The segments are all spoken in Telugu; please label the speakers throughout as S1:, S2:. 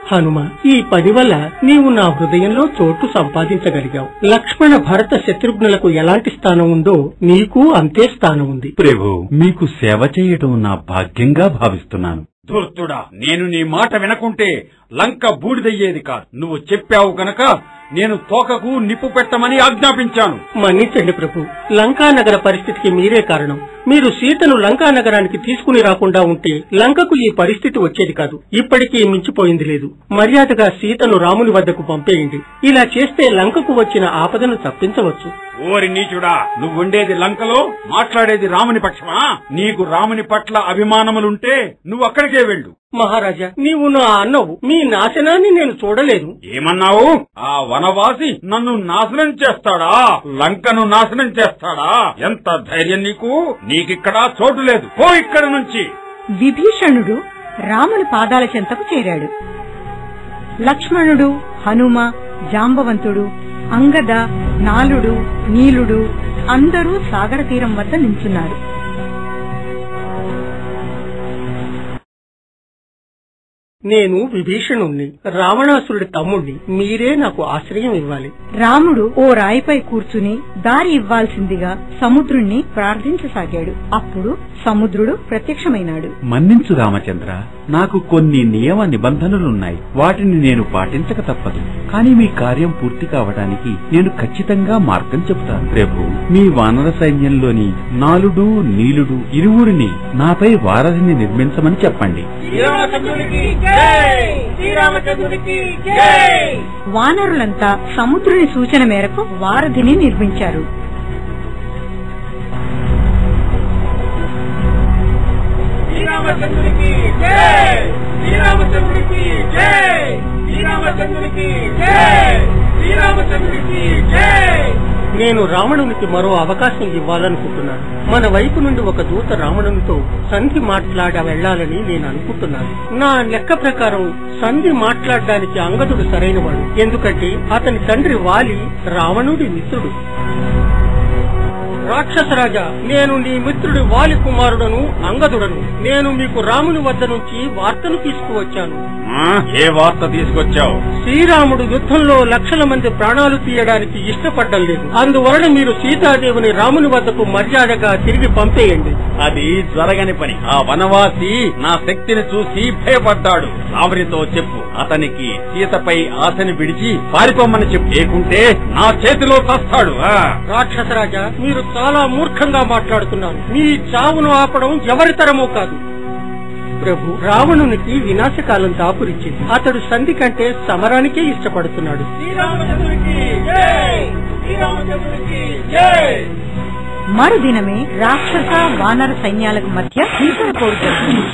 S1: హనుమ, ఈ పని వల్ల నీవు నా హృదయంలో చోటు సంపాదించగలిగావు. లక్ష్మణ భరత శత్రుఘ్నులకు ఎలాంటి స్థానం ఉందో నీకు అంతే స్థానం ఉంది.
S2: ప్రభు, మీకు సేవ చేయటం నా భాగ్యంగా భావిస్తున్నాను.
S3: ధూర్తుడా, నేను నీ మాట వినకుంటే లంక బూడిదయ్యేది కాదు. నువ్వు చెప్పావు గనక నేను తోకకు నిప్పు పెట్టమని ఆజ్ఞాపించాను.
S1: మన్నించండి ప్రభు, లంకానగర పరిస్థితికి మీరే కారణం. మీరు సీతను లంకానగరానికి తీసుకుని రాకుండా ఉంటే లంకకు ఈ పరిస్థితి వచ్చేది కాదు. ఇప్పటికీ మించిపోయింది లేదు. మర్యాదగా సీతను రాముని వద్దకు పంపేయండి. ఇలా చేస్తే లంకకు వచ్చిన ఆపదను తప్పించవచ్చు.
S3: ఓరి నీచుడా, నువ్వుండేది లంకలో, మాట్లాడేది రాముని పక్షమా? నీకు రాముని పట్ల అభిమానములుంటే నువ్వు అక్కడికే వెళ్ళు.
S1: మహారాజా, నీవు నా అన్నవు. మీ నాశనాన్ని నేను చూడలేదు.
S3: ఏమన్నావు? ఆ వనవాసి నన్ను నాశనం చేస్తాడా? లంకను నాశనం చేస్తాడా? ఎంత ధైర్యం నీకు? నీకిక్కడా చోటు లేదు. పో ఇక్కడి నుంచి.
S4: విభీషణుడు రాముని పాదాల చెంతకు చేరాడు. లక్ష్మణుడు, హనుమ, జాంబవంతుడు, అంగద, నాలుడు, నీలుడు అందరూ సాగర తీరం వద్ద నిల్చున్నారు.
S1: నేను విభీషణుణ్ణి, రావణాసురుడి తమ్ముణ్ణి. మీరే నాకు ఆశ్రయం ఇవ్వాలి.
S4: రాముడు ఓ రాయిపై కూర్చుని దారి ఇవ్వాల్సిందిగా సముద్రుణ్ణి ప్రార్థించసాగాడు. అప్పుడు సముద్రుడు ప్రత్యక్షమైనాడు.
S2: మన్నించు రామచంద్ర, నాకు కొన్ని నియమ నిబంధనలున్నాయి. వాటిని నేను పాటించక తప్పదు. కానీ మీ కార్యం పూర్తి కావడానికి నేను ఖచ్చితంగా మార్గం చెబుతాను. ప్రభు, మీ వానర సైన్యంలోని నాలుడు, నీలుడు ఇరువురిని నాపై వారధిని నిర్మించమని చెప్పండి.
S4: వానరులంతా సముద్రుని సూచన మేరకు వారధిని నిర్మించారు.
S1: నేను రావణునికి మరో అవకాశం ఇవ్వాలనుకుంటున్నాను. మన వైపు నుండి ఒక దూత రావణునితో సంధి మాట్లాడ వెళ్లాలని నేను అనుకుంటున్నాను. నా లెక్క ప్రకారం సంధి మాట్లాడడానికి అంగదుడు సరైనవాడు. ఎందుకంటే అతని తండ్రి వాలి రావణుడి మిత్రుడు. రాక్షసరాజా, నేను నీ మిత్రుడి వాలి కుమారుడను అంగదుడను. నేను మీకు రాముని వద్ద నుంచి వార్తను తీసుకువచ్చాను.
S3: ఏ వార్త తీసుకొచ్చావు?
S1: శ్రీరాముడు యుద్ధంలో లక్షల మంది ప్రాణాలు తీయడానికి ఇష్టపడ్డం లేదు. అందువలన మీరు సీతాదేవిని రాముని వద్దకు మర్యాదగా తిరిగి పంపేయండి.
S3: అది జరగని పని. ఆ వనవాసి నా శక్తిని చూసి భయపడ్డాడు. రామునితో చెప్పు, అతనికి సీతపై ఆశని విడిచి పారిపోమ్మని చెప్పు. లేకుంటే నా చేతిలో చస్తాడు.
S1: రాక్షసరాజా, మీరు చాలా మూర్ఖంగా మాట్లాడుతున్నారు. మీ చావును ఆపడం ఎవరి తరమో కాదు. ప్రభు, రావణునికి వినాశకాలం దాపురించింది. అతడు సంధి కంటే సమరానికే ఇష్టపడుతున్నాడు.
S4: మరుదినమే రాక్షస వానర సైన్యాలకు మధ్య భీకర పోరు జరిగింది.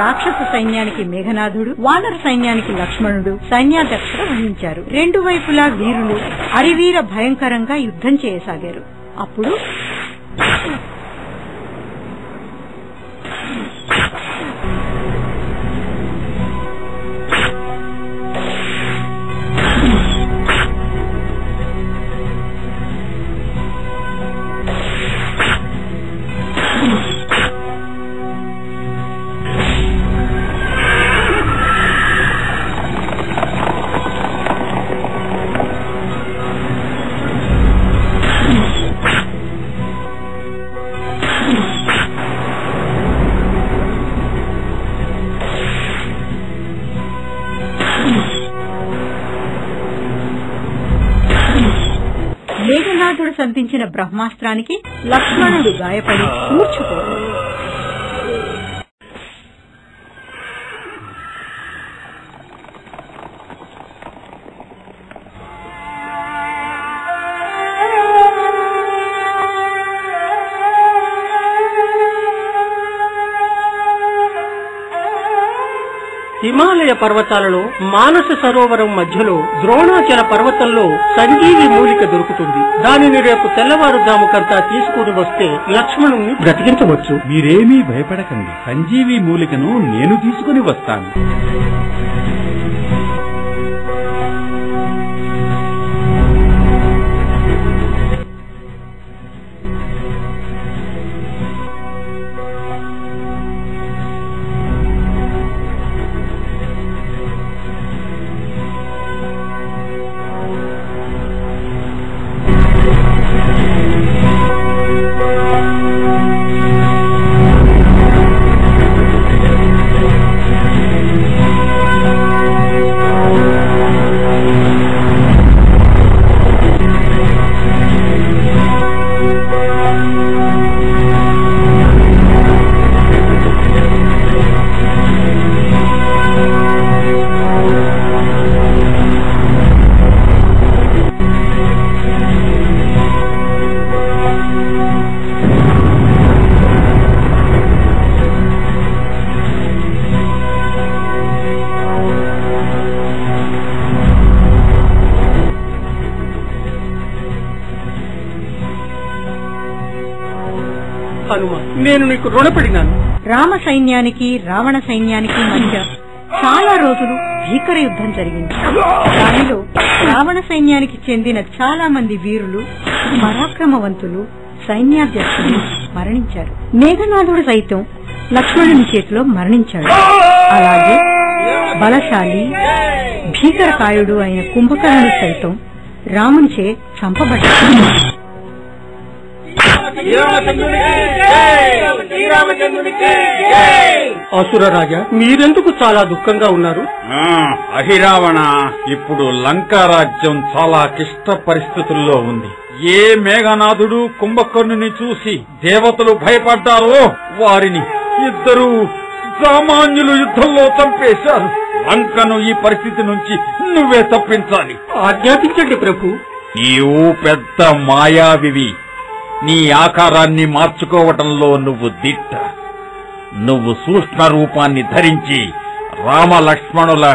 S4: రాక్షస సైన్యానికి మేఘనాథుడు, వానర సైన్యానికి లక్ష్మణుడు సైన్యాధ్యక్షత వహించారు. రెండు వైపులా వీరులు అరివీర భయంకరంగా యుద్ధం చేయసాగారు. అప్పుడు మేఘనాథుడు సంధించిన బ్రహ్మాస్త్రానికి లక్ష్మణుడు గాయపడి మూర్ఛపోయాడు.
S1: హిమాలయ పర్వతాలలో మానస సరోవరం మధ్యలో ద్రోణాచల పర్వతంలో సంజీవి మూలిక దొరుకుతుంది. దానిని రేపు తెల్లవారుజాముకంతా తీసుకుని వస్తే లక్ష్మణుణ్ణి బ్రతికించవచ్చు.
S2: మీరేమీ భయపడకండి. సంజీవి మూలికను నేను తీసుకుని వస్తాను.
S1: హనుమ, నేను నీకు రుణపడినాను.
S4: రామ సైన్యానికి రావణ సైన్యానికి మధ్య చాలా రోజులు భీకర యుద్ధం జరిగింది. దానిలో రావణ సైన్యానికి చెందిన చాలా మంది వీరులు, పరాక్రమవంతులు, సైన్యాధ్యక్షులు మరణించారు. మేఘనాథుడు సైతం లక్ష్మణుని చేతిలో మరణించాడు. అలాగే బలశాలి భీకరకాయుడు అయిన కుంభకర్ణుడు సైతం రామునిచే చంపబడ్డాడు.
S1: అసుర రాజా, మీరెందుకు చాలా దుఃఖంగా ఉన్నారు?
S3: అహిరావణ, ఇప్పుడు లంకా రాజ్యం చాలా క్లిష్ట పరిస్థితుల్లో ఉంది. ఏ మేఘనాథుడు కుంభకర్ణుని చూసి దేవతలు భయపడ్డారో వారిని ఇద్దరు సామాన్యులు యుద్ధంలో చంపేశారు. లంకను ఈ పరిస్థితి నుంచి నువ్వే తప్పించాలి.
S1: ఆజ్ఞాపించండి ప్రభు.
S3: నీవు పెద్ద మాయావివి. నీ ఆకారాన్ని మార్చుకోవటంలో నువ్వు దిట్ట. నువ్వు సూక్ష్మ రూపాన్ని ధరించి రామ లక్ష్మణుల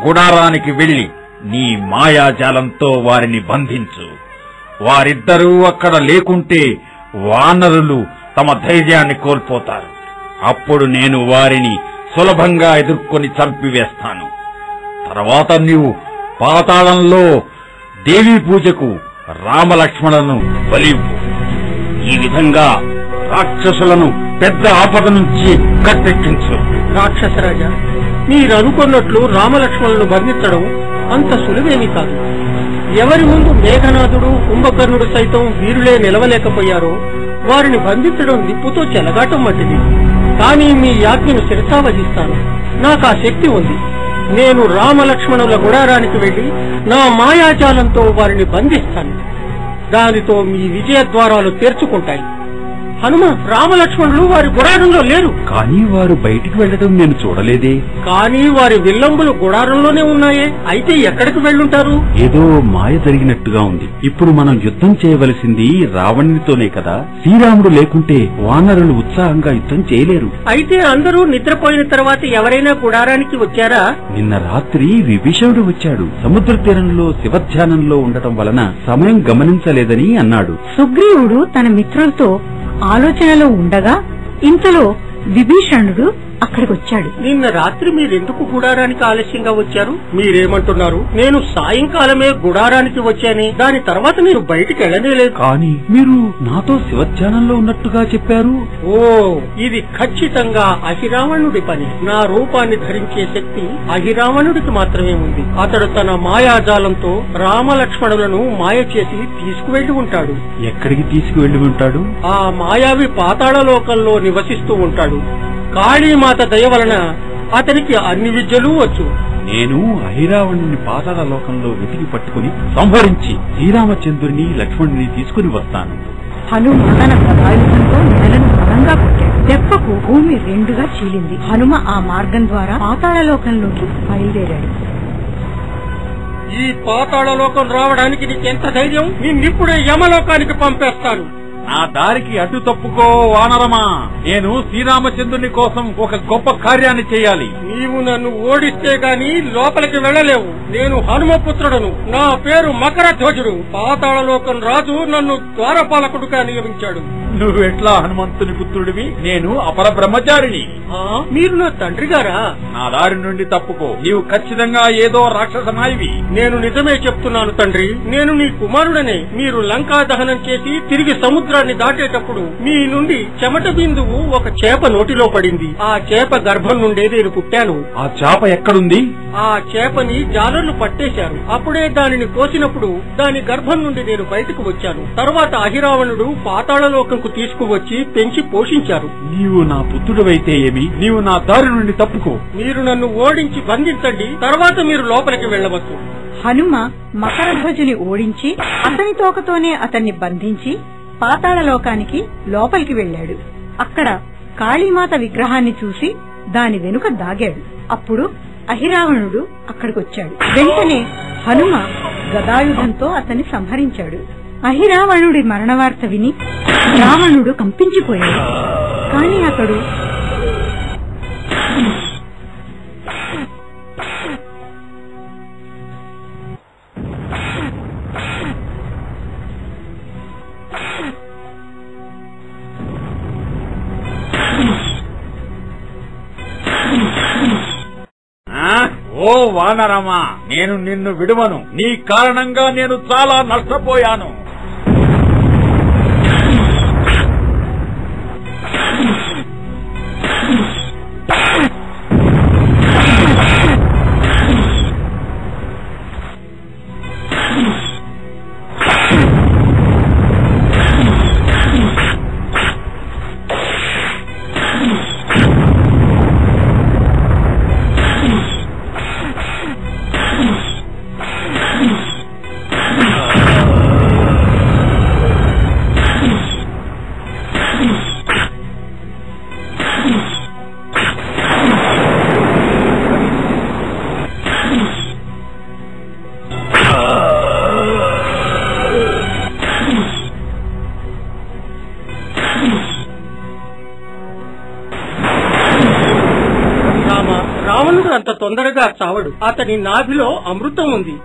S3: గుడారానికి వెళ్లి నీ మాయాజాలంతో వారిని బంధించు. వారిద్దరూ అక్కడ లేకుంటే వానరులు తమ ధైర్యాన్ని కోల్పోతారు. అప్పుడు నేను వారిని సులభంగా ఎదుర్కొని చంపివేస్తాను. తర్వాత నీవు పాతాళంలో దేవీ పూజకు రామలక్ష్మణులను బలివ్వు. ఈ విధంగా రాక్షసులను పెద్ద ఆపద నుంచి కట్టెక్కించు.
S1: రాక్షసరాజా, మీరనుకున్నట్లు రామలక్ష్మణులను బంధించడం అంత సులువేమీ కాదు. ఎవరి ముందు మేఘనాథుడు కుంభకర్ణుడు సైతం వీరులే నిలవలేకపోయారో వారిని బంధించడం నిప్పుతో చెలగాటం వంటిది. కానీ మీ ఆజ్ఞను శిరసావహిస్తాను. నాకు ఆ శక్తి ఉంది. నేను రామలక్ష్మణుల గుడారానికి వెళ్లి నా మాయాజాలంతో వారిని బంధిస్తాను. దానితో మీ విజయ ద్వారాలు తెరుచుకుంటాయి. హనుమ, రామలక్ష్మణులు వారి గుడారంలో లేరు.
S2: కానీ వారు బయటికి వెళ్లడం నేను చూడలేదే.
S1: కానీ వారి విల్లంబులు గుడారంలోనే ఉన్నాయే. అయితే ఎక్కడికి వెళ్ళుంటారు?
S2: ఏదో మాయ జరిగినట్టుగా ఉంది. ఇప్పుడు మనం యుద్ధం చేయవలసింది రావణునితోనే కదా. శ్రీరాముడు లేకుంటే వానరులు ఉత్సాహంగా యుద్ధం చేయలేరు.
S1: అయితే అందరూ నిద్రపోయిన తర్వాత ఎవరైనా గుడారానికి వచ్చారా?
S2: నిన్న రాత్రి విభీషణుడు వచ్చాడు. సముద్ర తీరంలో శివధ్యానంలో ఉండటం వలన సమయం గమనించలేదని అన్నాడు.
S4: సుగ్రీవుడు తన మిత్రులతో ఆలోచనలో ఉండగా ఇంతలో విభీషణుడు అక్కడికొచ్చాడు.
S1: నిన్న రాత్రి మీరెందుకు గుడారానికి ఆలస్యంగా వచ్చారు? మీరేమంటున్నారు? నేను సాయంకాలమే గుడారానికి వచ్చాని, దాని తర్వాత నేను బయటికి వెళ్ళనేలేదు.
S2: కానీ మీరు నాతో శివధ్యానంలో ఉన్నట్టుగా చెప్పారు.
S1: ఓ, ఇది ఖచ్చితంగా అహిరావణుడి పని. నా రూపాన్ని ధరించే శక్తి అహిరావణుడికి మాత్రమే ఉంది. అతడు తన మాయాజాలంతో రామలక్ష్మణులను మాయ చేసి తీసుకువెళ్లి ఉంటాడు.
S2: ఎక్కడికి తీసుకువెళ్లి ఉంటాడు?
S1: ఆ మాయావి పాతాళలోకంలో నివసిస్తూ ఉంటాడు. కాళీమాత దయ వలన అతనికి అన్ని విద్యలు వచ్చు.
S2: నేను అహిరావణుని పాతాళ లోకంలో వెతికి పట్టుకుని సంహరించి శ్రీరామచంద్రుని లక్ష్మణుని తీసుకుని వస్తాను.
S4: హనుమ తన గదాయుధంతో నేలను బలంగా కొట్టాడు. దెబ్బకు భూమి రెండుగా చీలింది. హనుమ ఆ మార్గం ద్వారా పాతాళలోకంలోకి బయలుదేరాడు.
S1: ఈ పాతాళలోకం రావడానికి నీకెంత ధైర్యం? నిన్నిప్పుడే యమలోకానికి పంపేస్తాను.
S3: నా దారికి అడ్డు తప్పుకో వానరమా. నేను శ్రీరామచంద్రుని కోసం ఒక గొప్ప కార్యాన్ని చేయాలి.
S1: నీవు నన్ను ఓడిస్తే గాని లోపలికి వెళ్ళలేవు. నేను హనుమపుత్రుడను. నా పేరు మకరధ్వజుడు. పాతాళలోకం రాజు నన్ను ద్వారపాలకుడుగా నియమించాడు.
S3: నువ్వెట్లా హనుమంతుని పుత్రుడివి? నేను అపర బ్రహ్మచారిని.
S1: మీరు నా తండ్రి గారా?
S3: నా దారి నుండి తప్పుకో. నీవు ఖచ్చితంగా ఏదో రాక్షస నాయివి.
S1: నేను నిజమే చెప్తున్నాను తండ్రి. నేను నీ కుమారుడనే. మీరు లంకా దహనం చేసి తిరిగి సముద్రాన్ని దాటేటప్పుడు మీ నుండి చెమట బిందువు ఒక చేప నోటిలో పడింది. ఆ చేప గర్భం నుండే నేను పుట్టాను.
S2: ఆ చేప ఎక్కడుంది?
S1: ఆ చేపని జాలర్లు పట్టేశారు. అప్పుడే దానిని కోసినప్పుడు దాని గర్భం నుండి నేను బయటకు వచ్చాను. తర్వాత అహిరావణుడు పాతాళలోకంకు తీసుకువచ్చి పెంచి పోషించారు.
S2: నీవు నా పుత్రుడవైతే ఏమి? నీవు నా దారి నుండి తప్పుకో.
S1: మీరు నన్ను ఓడించి బంధించండి. తర్వాత మీరు లోపలికి వెళ్ళవచ్చు.
S4: హనుమ మకరధ్వజుని ఓడించి అతని తోకతోనే అతన్ని బంధించి పాతాళలోకానికి లోపలికి వెళ్లాడు. అక్కడ కాళీమాత విగ్రహాన్ని చూసి దాని వెనుక దాగాడు. అప్పుడు అహిరావణుడు అక్కడికొచ్చాడు. వెంటనే హనుమ గదాయుధంతో అతన్ని సంహరించాడు. అహిరావణుడి మరణవార్త విని రావణుడు కంపించిపోయాడు. కాని అతడు
S3: ఓ వానరమా, నేను నిన్ను విడువను. నీ కారణంగా నేను చాలా నష్టపోయాను.
S1: రావణుడు అంత తొందరగా చావడు. అతని నాభిలో అమృతం ఉంది.